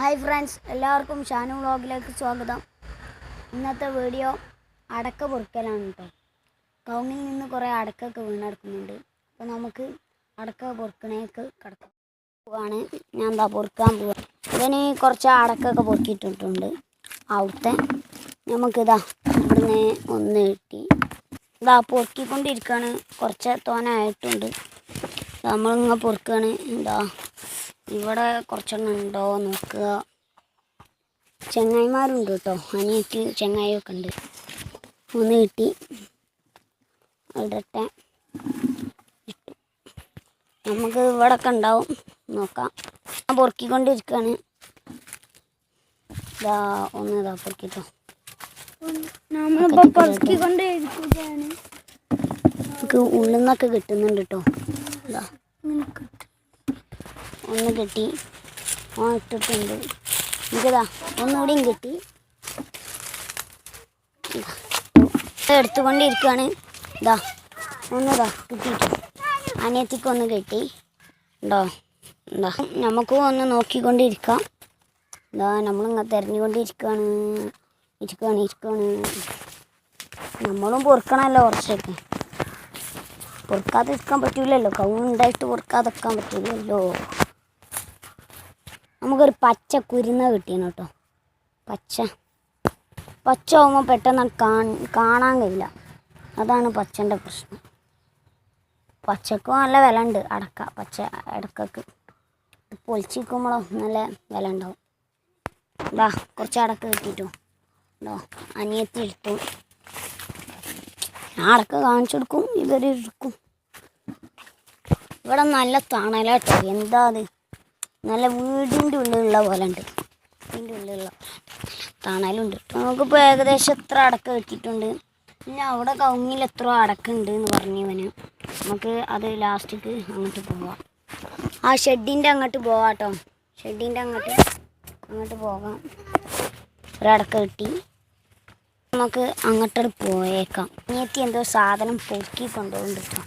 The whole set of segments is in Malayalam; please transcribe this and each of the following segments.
ഹായ് ഫ്രണ്ട്സ്, എല്ലാവർക്കും ഷാനു വ്ളോഗിലേക്ക് സ്വാഗതം. ഇന്നത്തെ വീഡിയോ അടക്ക പൊറുക്കലാണ് കേട്ടോ. കവുങ്ങിൽ നിന്ന് കുറേ അടക്കൊക്കെ വീണെടുക്കുന്നുണ്ട്. അപ്പോൾ നമുക്ക് അടക്ക പൊറുക്കണേക്ക് കിടക്കാം പോവാണ്. ഞാൻ എന്താ പൊറുക്കാൻ പോവാ. ഇതിന് കുറച്ച് അടക്കൊക്കെ പൊറുക്കിയിട്ടിട്ടുണ്ട്. അവിടുത്തെ നമുക്കിതാ ഇവിടുന്ന് ഒന്ന് കിട്ടി. ഇതാ പൊറുക്കിക്കൊണ്ടിരിക്കുകയാണ്. കുറച്ച് തോനായിട്ടുണ്ട്. നമ്മളിങ്ങനെ പൊറുക്കുകയാണ്. എന്താ ഇവിടെ കുറച്ചെണ്ണം ഉണ്ടോ നോക്കുക. ചെങ്ങായിമാരുണ്ട് കേട്ടോ, അനിയത്തി ചെങ്ങായിയൊക്കെ ഉണ്ട്. ഒന്ന് കിട്ടി, ഇടട്ടെ ഇട്ടു. നമുക്ക് ഇവിടെയൊക്കെ ഉണ്ടാവും, നോക്കാം. ഞാൻ പൊറുക്കിക്കൊണ്ടിരിക്കുകയാണ്. ഇതാ ഒന്ന് ഇതാ പൊറുക്കിട്ടോ. നമുക്ക് ഉള്ളിൽ നിന്നൊക്കെ കിട്ടുന്നുണ്ട് കേട്ടോ. ഇതാ ഒന്ന് കിട്ടി, ഇട്ടിട്ടുണ്ട്. എനിക്കിതാ ഒന്നുകൂടിയും കിട്ടി. എടുത്തുകൊണ്ടിരിക്കുകയാണ്. ഇതാ ഒന്നിതാ കിട്ടിയിട്ട് അനിയത്തിക്കൊന്ന് കിട്ടി ഉണ്ടോ. എന്താ നമുക്കും ഒന്ന് നോക്കിക്കൊണ്ടിരിക്കാം. ഇതാ നമ്മളിങ്ങനെ തിരഞ്ഞുകൊണ്ടിരിക്കുകയാണ്. ഇരിക്കുകയാണ്. നമ്മളും പൊറുക്കണമല്ലോ, കുറച്ചൊക്കെ പൊറുക്കാതിരിക്കാൻ പറ്റൂലല്ലോ. കവുണ്ടായിട്ട് പൊറുക്കാതിരിക്കാൻ പറ്റൂലല്ലോ. നമുക്കൊരു പച്ച കുരുന്ന കിട്ടിയാണ് കേട്ടോ. പച്ച ആകുമ്പോൾ പെട്ടെന്ന് കാണാൻ കഴിയില്ല. അതാണ് പച്ചൻ്റെ പ്രശ്നം. പച്ചക്കും നല്ല വില ഉണ്ട്. പച്ച അടക്കക്ക് പൊളിച്ചിരിക്കുമ്പോഴോ നല്ല വില ഉണ്ടാവും. ഇതാ കുറച്ച് അടക്ക കിട്ടിയിട്ടു ഉണ്ടോ. അനിയത്തി എടുത്തു. ഞാൻ അടക്ക കാണിച്ചു കൊടുക്കും, ഇവരെടുക്കും. ഇവിടെ നല്ല തണലാട്ടോ. എന്താ അത്, നല്ല വീടിൻ്റെ ഉള്ളിലുള്ള പോലെ ഉണ്ട്. വീടിൻ്റെ ഉള്ളിലുള്ള തണലുണ്ട്. നമുക്കിപ്പോൾ ഏകദേശം എത്ര അടക്ക കിട്ടിയിട്ടുണ്ട്. പിന്നെ അവിടെ കവുങ്ങിൽ എത്ര അടക്കുണ്ട് എന്ന് പറഞ്ഞവന്. നമുക്ക് അത് ലാസ്റ്റിക്ക് അങ്ങോട്ട് പോവാം. ആ ഷെഡിൻ്റെ അങ്ങോട്ട് പോവാം കേട്ടോ. ഷെഡിൻ്റെ അങ്ങോട്ട് പോകാം. ഒരടക്ക കിട്ടി. നമുക്ക് അങ്ങോട്ട് പോയേക്കാം. അനിയത്തി എന്തോ സാധനം പൊറുക്കി കൊണ്ടുപോകുന്നുണ്ട് കേട്ടോ.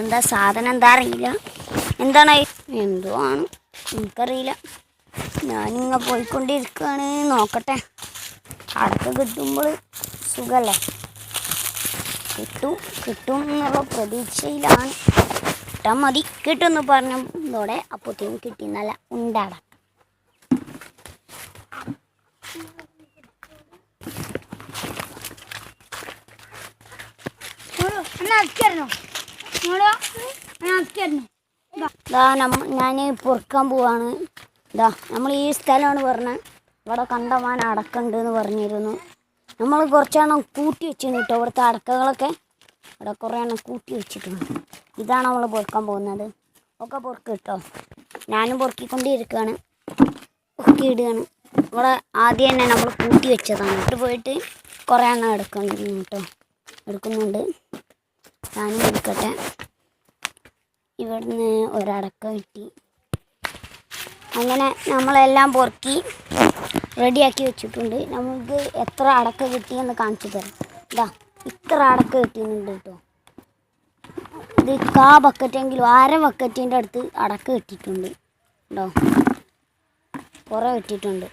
എന്താ സാധനം എന്താ അറിയില്ല. എന്താണ് എന്തോ ആണ്, എനിക്കറിയില്ല. ഞാനിങ്ങനെ പോയിക്കൊണ്ടിരിക്കുകയാണ്. നോക്കട്ടെ, അടക്ക കിട്ടുമ്പോൾ സുഖമല്ലേ. കിട്ടും എന്നുള്ള പ്രതീക്ഷയിലാണ്. കിട്ടാൻ മതി. കിട്ടുമെന്ന് പറഞ്ഞതോടെ അപ്പോഴത്തേക്കും കിട്ടി. നല്ല ഉണ്ടടക്ക. ഞാൻ പൊറുക്കാൻ പോവാണ്. ഇതാ നമ്മൾ ഈ സ്ഥലമാണ് പറഞ്ഞത്. ഇവിടെ കണ്ടമാൻ അടക്കുണ്ട് എന്ന് പറഞ്ഞിരുന്നു. നമ്മൾ കുറച്ചെണ്ണം കൂട്ടി വെച്ചിരുന്നു കേട്ടോ. ഇവിടുത്തെ അടക്കകളൊക്കെ ഇവിടെ കുറേ എണ്ണം കൂട്ടി വെച്ചിട്ടുണ്ട്. ഇതാണ് നമ്മൾ പൊറുക്കാൻ പോകുന്നത്. ഒക്കെ പൊറുക്ക് കേട്ടോ. ഞാനും പൊറുക്കിക്കൊണ്ടിരിക്കുകയാണ്. പൊറുക്കിയിടുകയാണ്. ഇവിടെ ആദ്യം തന്നെ നമ്മൾ കൂട്ടി വെച്ചതാണ്. ഇവിടെ പോയിട്ട് കുറേ എണ്ണം എടുക്കുന്നുണ്ട്. ഞാനും എടുക്കട്ടെ. ഇവിടുന്ന് ഒരടക്ക കിട്ടി. അങ്ങനെ നമ്മളെല്ലാം പൊറുക്കി റെഡിയാക്കി വെച്ചിട്ടുണ്ട്. നമുക്ക് എത്ര അടക്ക കിട്ടിയെന്ന് കാണിച്ചു തരാം. ഇതാ ഇത്ര അടക്ക കിട്ടിയിട്ടുണ്ട് കേട്ടോ. ഇത് ബക്കറ്റെങ്കിലും അര ബക്കറ്റിൻ്റെ അടുത്ത് അടക്ക കിട്ടിയിട്ടുണ്ട് കേട്ടോ. കുറേ കിട്ടിയിട്ടുണ്ട്.